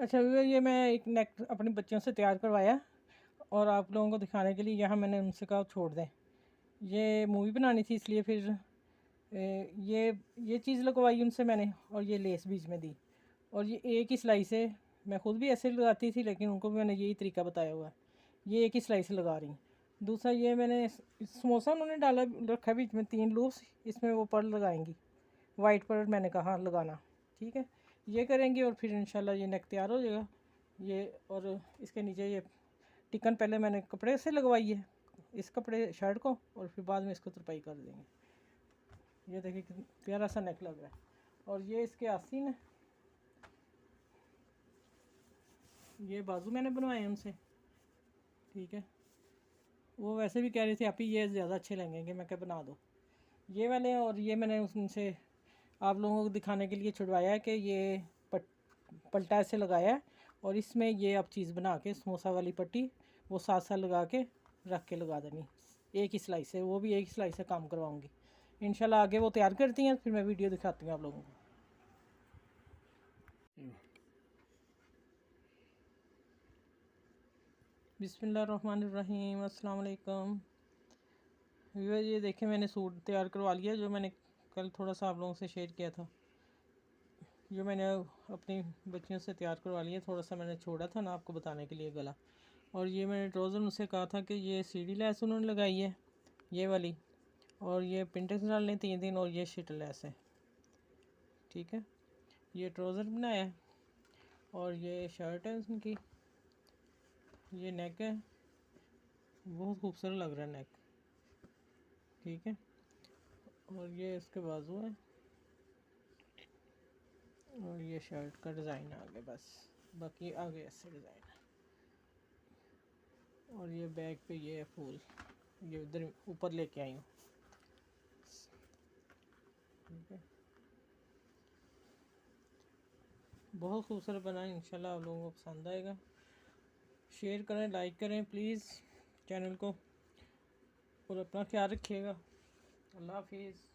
अच्छा ये मैं एक नेक अपने बच्चों से तैयार करवाया और आप लोगों को दिखाने के लिए यहाँ मैंने उनसे कहा छोड़ दें। ये मूवी बनानी थी इसलिए फिर ये चीज़ लगवाई उनसे मैंने और ये लेस बीच में दी। और ये एक ही सिलाई से, मैं ख़ुद भी ऐसे लगाती थी लेकिन उनको भी मैंने यही तरीका बताया हुआ है। ये एक ही सिलाई से लगा रही। दूसरा ये मैंने समोसा उन्होंने डाला रखा बीच में 3 लूप्स, इसमें वो पर्ल लगाएंगी। वाइट पर्ल मैंने कहा लगाना, ठीक है। ये करेंगे और फिर इंशाल्लाह ये नेक तैयार हो जाएगा। ये और इसके नीचे ये टिकन पहले मैंने कपड़े से लगवाई है, इस कपड़े शर्ट को, और फिर बाद में इसको तुरपाई कर देंगे। ये देखिए कितना प्यारा सा नेक लग रहा है। और ये इसके आस्तीन है, ये बाजू मैंने बनवाए उनसे, ठीक है। वो वैसे भी कह रही थी आप ही ये ज़्यादा अच्छे लगेंगे, मैं क्या बना दो ये वाले। और ये मैंने उनसे आप लोगों को दिखाने के लिए छुड़वाया है कि ये पलटा ऐसे लगाया है और इसमें ये अब चीज़ बना के समोसा वाली पट्टी वो साथ साथ लगा के रख के लगा देनी एक ही सिलाई से, वो भी एक ही सिलाई से काम करवाऊँगी इंशाल्लाह। आगे वो तैयार करती हैं फिर मैं वीडियो दिखाती हूँ आप लोगों को। बिस्मिल्लाहिर्रहमानिर्रहीम, अस्सलाम वालेकुम। ये देखें मैंने सूट तैयार करवा लिया जो मैंने कल थोड़ा सा आप लोगों से शेयर किया था। जो मैंने अपनी बच्चियों से तैयार करवा लिया, थोड़ा सा मैंने छोड़ा था ना आपको बताने के लिए गला। और ये मैंने ट्राउज़र उनसे कहा था कि ये सीढ़ी लैस उन्होंने लगाई है ये वाली, और ये पिंटेक्स डालने 3 दिन, और ये शिट लैस है, ठीक है। ये ट्राउज़र बनाया है और ये शर्ट है उनकी, ये नेक है, बहुत खूबसूरत लग रहा है नेक, ठीक है। और ये इसके बाजू है और ये शर्ट का डिज़ाइन आगे, बस बाकी आगे ऐसे डिज़ाइन है। और ये बैक पे ये है फूल, ये उधर ऊपर लेके आई हूँ, ठीक है। बहुत खूबसूरत बना है, इंशाल्लाह आप लोगों को पसंद आएगा। शेयर करें, लाइक करें प्लीज़ चैनल को, और अपना ख्याल रखिएगा। अल्लाह हाफिज़।